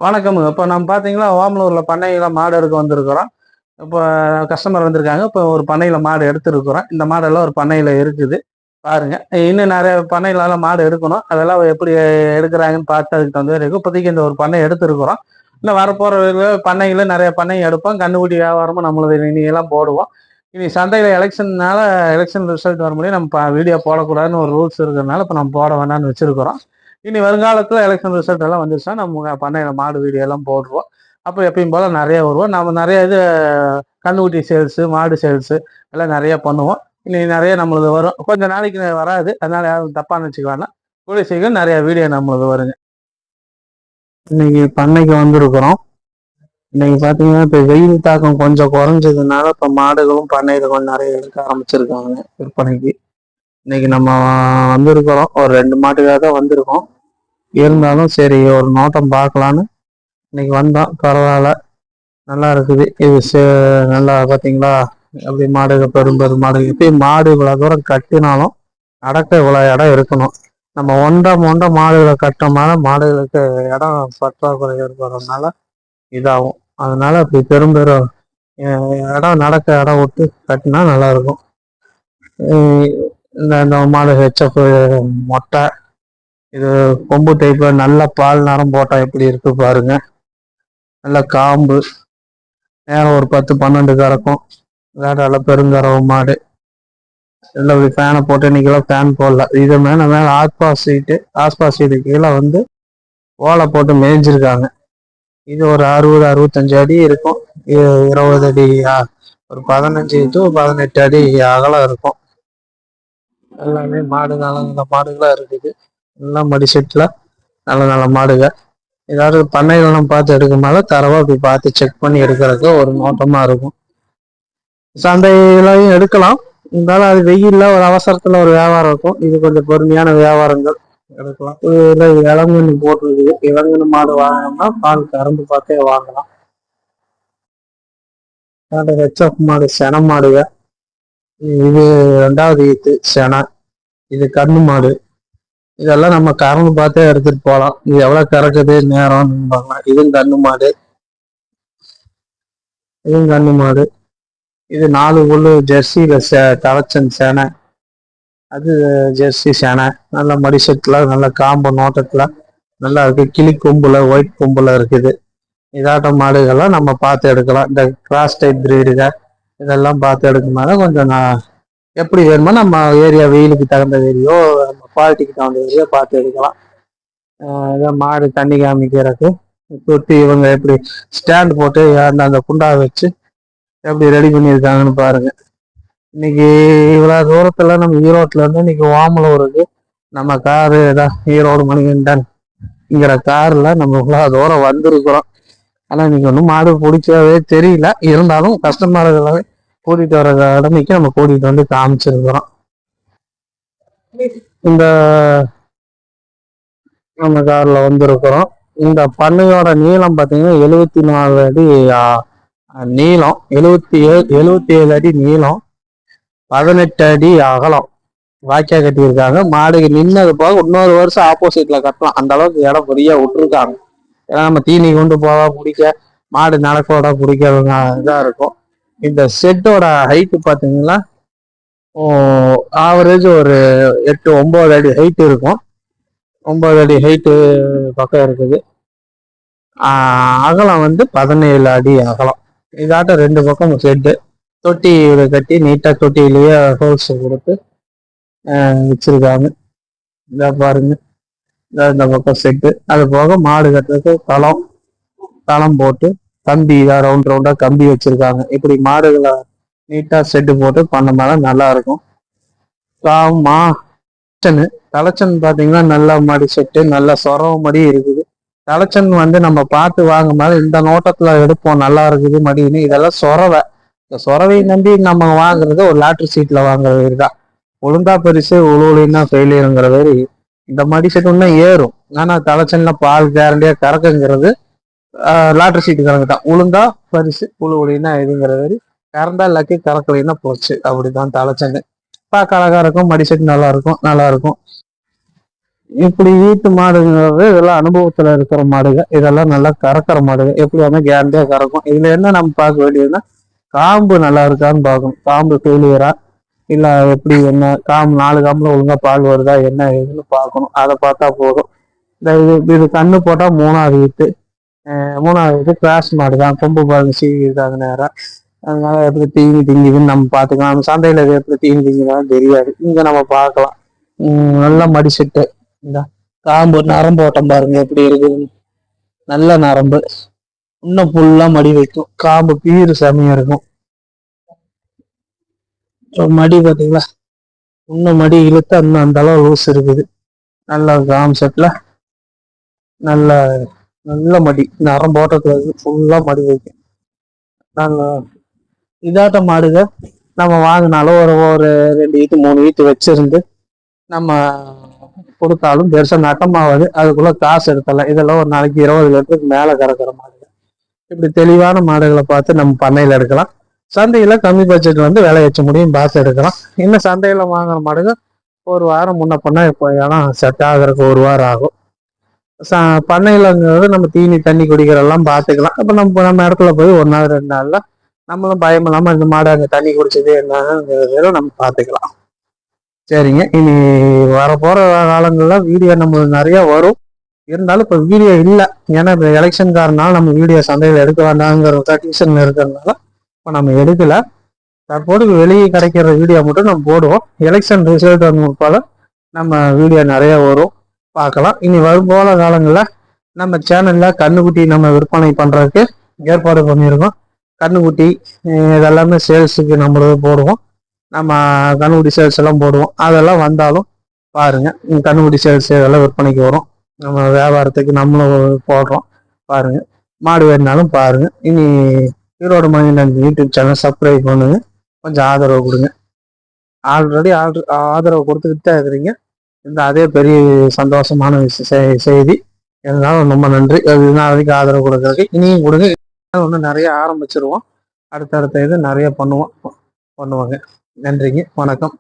வணக்கமுங்க. இப்போ நம்ம பார்த்தீங்கன்னா, ஓமலூர்ல பண்ணையில மாடு எடுக்க வந்திருக்கிறோம். இப்போ கஸ்டமர் வந்திருக்காங்க. இப்போ ஒரு பண்ணையில மாடு எடுத்திருக்கிறோம். இந்த மாடெல்லாம் ஒரு பண்ணையில இருக்குது. பாருங்க. இன்னும் நெறைய பண்ணையிலலாம் மாடு எடுக்கணும். அதெல்லாம் எப்படி எடுக்குறாங்கன்னு பார்த்து அதுக்கு தகுந்த மாரி இருக்கும். இப்போதைக்கு இந்த ஒரு பண்ணை எடுத்திருக்கிறோம். இன்னும் வரப்போற பண்ணையில நெறைய பண்ணை எடுப்போம். கன்னுக்குட்டி வியாபாரமும் நம்மளது இனியெல்லாம் போடுவோம். இனி சந்தையில எலெக்ஷன்னால எலெக்ஷன் ரிசல்ட் வர முடியும். நம்ம வீடியோ போடக்கூடாதுன்னு ஒரு ரூல்ஸ் இருக்கிறதுனால, இப்போ நம்ம போட வேணாம்னு வச்சிருக்கிறோம். இனி வருங்காலத்துல எலெக்ஷன் ரிசல்ட் எல்லாம் வந்துருச்சுன்னா நம்ம பண்ணையில மாடு வீடியோ எல்லாம் போடுவோம். அப்போ எப்பயும் போல நிறைய வருவோம். நம்ம நிறைய இது கண்ணுக்குட்டி சேல்ஸ், மாடு சேல்ஸ் எல்லாம் நிறைய பண்ணுவோம். இனி நிறைய நம்மளது வரும். கொஞ்ச நாளைக்கு வராது. அதனால யாரும் தப்பா நினைச்சுக்க வேணாம். கூடிய சீக்கிரம் நிறைய வீடியோ நம்மளது வருங்க. இன்னைக்கு பண்ணைக்கு வந்திருக்கிறோம். இன்னைக்கு பாத்தீங்கன்னா இப்ப வெயில் தாக்கம் கொஞ்சம் குறைஞ்சதுனால இப்ப மாடுகளும் பண்ணையில கொஞ்சம் நிறைய எடுக்க ஆரம்பிச்சிருக்காங்க விற்பனைக்கு. இன்னைக்கு நம்ம வந்திருக்கிறோம். ஒரு 2 மாட்டுக்காக தான் வந்திருக்கோம். இருந்தாலும் சரி ஒரு நோட்டம் பார்க்கலான்னு இன்னைக்கு வந்தோம். பரவாயில்ல, நல்லா இருக்குது. நல்லா பார்த்தீங்களா? அப்படி மாடுகள் பெரும் மாடு இப்பயும் மாடு இவ்வளோ தூரம் கட்டினாலும் அடக்க இவ்வளோ இடம் இருக்கணும். நம்ம ஒன்றை மாடுகளை கட்டினோம்னால மாடுகளுக்கு இடம் பற்றாக்குறை ஏற்படுறதுனால இதாகும். அதனால அப்படி பெரும் இடம் நடக்க இடம் விட்டு கட்டினா நல்லா இருக்கும். இந்த மாடு ஹெச்எஃப் மொட்டை, இது கொம்பு டைப்ல நல்ல பால் நரம் போட்டா எப்படி இருக்கு பாருங்க. நல்ல காம்பு, நேரம் ஒரு 10-12 கறக்கும். வேடால பெருங்கறவை மாடு. எல்லாம் இப்படி ஃபேனை போட்டு இன்னைக்கெல்லாம் ஃபேன் போடல. இது மேல ஆஸ்பா சீட்டு கீழே வந்து ஓலை போட்டு மேய்ஞ்சிருக்காங்க. இது ஒரு 60-65 அடி இருக்கும். 20 அடி, ஒரு 15 to 18 அடி அகலம் இருக்கும். எல்லாமே மாடு நல்ல நல்ல மாடுகளா இருக்குது. எல்லாம் மடி செட்ல நல்ல நல்ல மாடுக. ஏதாவது பண்ணைகள்லாம் பார்த்து எடுக்கும்போது தரவா அப்படி பார்த்து செக் பண்ணி எடுக்கிறதுக்கு ஒரு நோட்டமா இருக்கும். சந்தையிலையும் எடுக்கலாம். இருந்தாலும் அது வெயில்ல ஒரு அவசரத்துல ஒரு வியாபாரம் இருக்கும். இது கொஞ்சம் பொறுமையான வியாபாரங்கள் எடுக்கலாம். இதுல இளங்கன்னு போட்டிருக்குது. இளங்கன்னு மாடு வாங்கினோம்னா பால் கறந்து பார்த்தே வாங்கலாம். ஹெச்எஃப் மாடு சென மாடுக. இது 2வது ஈத்து சென. இது கண்ணு மாடு. இதெல்லாம் நம்ம கறந்து பார்த்தே எடுத்துட்டு போகலாம். இது எவ்வளவு கறக்குது நேரம். இதுவும் கண்ணு மாடு. இதுவும் கண்ணு மாடு. இது 4 புல்லு ஜெர்சியில தலைச்சன் சேனை. அது ஜெர்சி சேனை. நல்ல மடி செட்டுல நல்ல காம்பு நோட்டத்துல நல்லா இருக்கு. கிளி கொம்புல ஒயிட் கொம்புல இருக்குது. இதாட்டம் மாடுகள்லாம் நம்ம பார்த்து எடுக்கலாம். இந்த கிராஸ் டைப் பிரீடுக இதெல்லாம் பார்த்து எடுக்கும்போது கொஞ்சம் எப்படி வேணுமோ நம்ம ஏரியா வெயிலுக்கு தகுந்த ஏரியோ நம்ம குவாலிட்டிக்கு தகுந்த ஏரியோ பார்த்து எடுக்கலாம். இதான் மாடு தண்ணி காமிக்கிறதுக்கு தொட்டி இவங்க எப்படி ஸ்டாண்ட் போட்டு அந்த குண்டா வச்சு எப்படி ரெடி பண்ணியிருக்காங்கன்னு பாருங்க. இன்னைக்கு இவ்வளவு தூரத்துல நம்ம ஈரோட்ல இருந்து இன்னைக்கு ஓமலூருக்கு நம்ம காரு ஏதாவது ஈரோடு மணிகண்டன்ங்கிற கார்ல நம்ம இவ்வளவு தூரம் வந்திருக்கிறோம். ஆனா இன்னைக்கு ஒன்றும் மாடு பிடிக்கவே தெரியல. இருந்தாலும் கஸ்டமர்களை கூட்டிட்டு வர கடமைக்கு நம்ம கூட்டிட்டு வந்து காமிச்சிருக்கிறோம். இந்த நம்ம கார்ல வந்திருக்கிறோம். இந்த பண்ணையோட நீளம் பார்த்தீங்கன்னா 74 அடி நீளம், 77 அடி நீளம், 18 அடி அகலம் வாய்க்கா கட்டியிருக்காங்க. மாடுக்கு நின்னது போக இன்னொரு வருஷம் ஆப்போசிட்ல கட்டலாம். அந்த அளவுக்கு இடம் பெரிய விட்டுருக்காங்க. ஏன்னா நம்ம தீனி கொண்டு போவா பிடிக்க, மாடு நடக்கோட பிடிக்கிறவங்க இதா இருக்கும். இந்த செட்டோட ஹைட்டு பார்த்தீங்கன்னா ஆவரேஜ் ஒரு 8-9 அடி ஹைட் இருக்கும். 9 அடி ஹைட்டு பக்கம் இருக்குது. அகலம் வந்து 17 அடி அகலம். இதாட்ட 2 பக்கம் செட்டு தொட்டி கட்டி நீட்டா தொட்டிலேயே ஹோல்ஸ் கொடுத்து வச்சிருக்காங்க. இதை பாருங்க. இந்த பக்கம் செட்டு. அது போக மாடு கட்டுறதுக்கு தளம் போட்டு கம்பி ரவுண்டா கம்பி வச்சிருக்காங்க. இப்படி மாடுகளை நீட்டா செட்டு போட்டு பண்ணோம்னா நல்லா இருக்கும். தலைச்சன் பாத்தீங்கன்னா நல்ல மாடி செட்டு, நல்ல சொரவ மடி இருக்குது. தலைச்சன் வந்து நம்ம பார்த்து வாங்கும் போது இந்த நோட்டத்துல எடுப்போம் நல்லா இருக்குது மடின்னு. இதெல்லாம் சொரவை. இந்த சொரவையை நம்பி நம்ம வாங்குறது ஒரு லாட்ரி சீட்ல வாங்குறது தான். ஒழுங்கா பரிசு உழுவுலின்னா ஃபெயிலியருங்கிற மாதிரி இந்த மடி செட் ஒன்னா ஏறும். ஆனா தலைச்சன்ல பால் கேரண்டியா கறக்குங்கிறது லாட்ரி சீட்டு கணக்கு தான். உளுந்தா பரிசு, உழுவுலின்னா இதுங்கிற மாதிரி. கறந்தா லக்கி, கறக்கலைன்னா போச்சு. அப்படிதான் தலைச்சன்னு. பார்க்க அழகா இருக்கும். மடி செட் நல்லா இருக்கும். இப்படி வீட்டு மாடுங்கிறது இதெல்லாம் அனுபவத்துல இருக்கிற மாடுங்க. இதெல்லாம் நல்லா கறக்கிற மாடுங்க. எப்படி வந்து கேரண்டியா கறக்கும். இதுல என்ன நம்ம பார்க்க வேண்டியதுன்னா காம்பு நல்லா இருக்கான்னு பார்க்கணும். காம்பு ஃபெயிலியரா இல்ல எப்படி என்ன காம்பு 4 காம்புல ஒழுங்கா பால் வருதா என்ன ஏதுன்னு பார்க்கணும். அதை பார்த்தா போதும். இந்த இது கண்ணு போட்டா 3வது வீட்டு 3வது வீட்டு கிராஸ் மாடு தான். கொம்பு பால் சீவிருக்காங்க நேரம். அதனால எப்படி தீனி திங்குதுன்னு நம்ம பார்த்துக்கலாம். நம்ம சந்தையில எப்படி தீனி திங்குதான்னு தெரியாது. இங்க நம்ம பார்க்கலாம். நல்ல மடிசெட்டு இந்த காம்பு நரம்பு ஓட்டம் பாருங்க எப்படி இருக்குதுன்னு. நல்ல நரம்பு இன்னும் ஃபுல்லா மடி வைக்கும். காம்பு பீரு செமையா இருக்கும். மடி பார்த்தீங்களா, இன்னும் மடி இழுத்து இன்னும் அந்த அளவு லூஸ் இருக்குது. நல்ல காம் செட்ல நல்ல நல்ல மடி நரம்பு ஓட்டத்துல ஃபுல்லா மடி வைக்கும். நாங்க இதாட்ட மாடுக நம்ம வாங்கினாலும் ஒரு 2 வீட்டு 3 வீட்டு வச்சிருந்து நம்ம கொடுத்தாலும் பெருசா நட்டமாவது. அதுக்குள்ள காசு எடுத்தலாம். இதெல்லாம் ஒரு நாளைக்கு 20 லிட்டருக்கு மேல கறக்கிற மாடுகள். இப்படி தெளிவான மாடுகளை பார்த்து நம்ம பண்ணையில எடுக்கலாம். சந்தையில கம்மி பட்ஜெட் வந்து விலை வச்ச முடியும் பார்த்து எடுக்கலாம். இன்னும் சந்தையில வாங்குற மாடுகள் ஒரு வாரம் முன்ன பண்ணா இப்போ ஏன்னா செட் ஆகுறதுக்கு ஒரு வாரம் ஆகும். பண்ணையிலங்கிறது நம்ம தீனி தண்ணி குடிக்கிறதெல்லாம் பார்த்துக்கலாம். அப்ப நம்ம இடத்துல போய் 1 நாள் 2 நாள்ல நம்மளும் பயம் இல்லாம இந்த மாடு அங்க தண்ணி குடிச்சது என்னங்கிறத நம்ம பார்த்துக்கலாம். சரிங்க. இனி வரப்போற காலங்கள்ல வீடியோ நம்ம நிறைய வரும். இருந்தாலும் இப்ப வீடியோ இல்லை. ஏன்னா இப்ப எலெக்ஷன் காரணம் நம்ம வீடியோ சந்தையில எடுக்க வேண்டாங்கிற கண்டிஷன்ல இருக்கிறதுனால இப்ப நம்ம எடுக்கல. தற்போது வெளியே கிடைக்கிற வீடியோ மட்டும் நம்ம போடுவோம். எலெக்ஷன் ரிசல்ட் வந்து போல நம்ம வீடியோ நிறைய வரும், பார்க்கலாம். இனி வரும்போல காலங்களில் நம்ம சேனல்ல கண்ணுக்குட்டி நம்ம விற்பனை பண்றதுக்கு ஏற்பாடு பண்ணியிருக்கோம். கண்ணுக்குட்டி இதெல்லாமே சேல்ஸுக்கு நம்மளது போடுவோம். நம்ம கண்ணுக்குட்டி சேல்ஸ் எல்லாம் போடுவோம். அதெல்லாம் வந்தாலும் பாருங்க. கண்ணுக்குட்டி சேல்ஸ் இதெல்லாம் விற்பனைக்கு வரும். நம்ம வியாபாரத்துக்கு நம்மளும் போடுறோம். பாருங்க. மாடு வேணுனாலும் பாருங்க. இனி Erode Manikandan YouTube channel subscribe பண்ணுங்க. கொஞ்சம் ஆதரவு கொடுங்க. ஆல்ரெடி ஆதரவு கொடுத்துக்கிட்டு தான் இருக்கிறீங்க. இந்த அதே பெரிய சந்தோஷமான செய்தி. இருந்தாலும் ரொம்ப நன்றி. வரைக்கும் ஆதரவு கொடுக்கறதுக்கு இனியும் கொடுங்க. இன்னும் நிறைய ஆரம்பிச்சிருவோம். அடுத்தடுத்த இது நிறைய பண்ணுவாங்க. நன்றிங்க. வணக்கம்.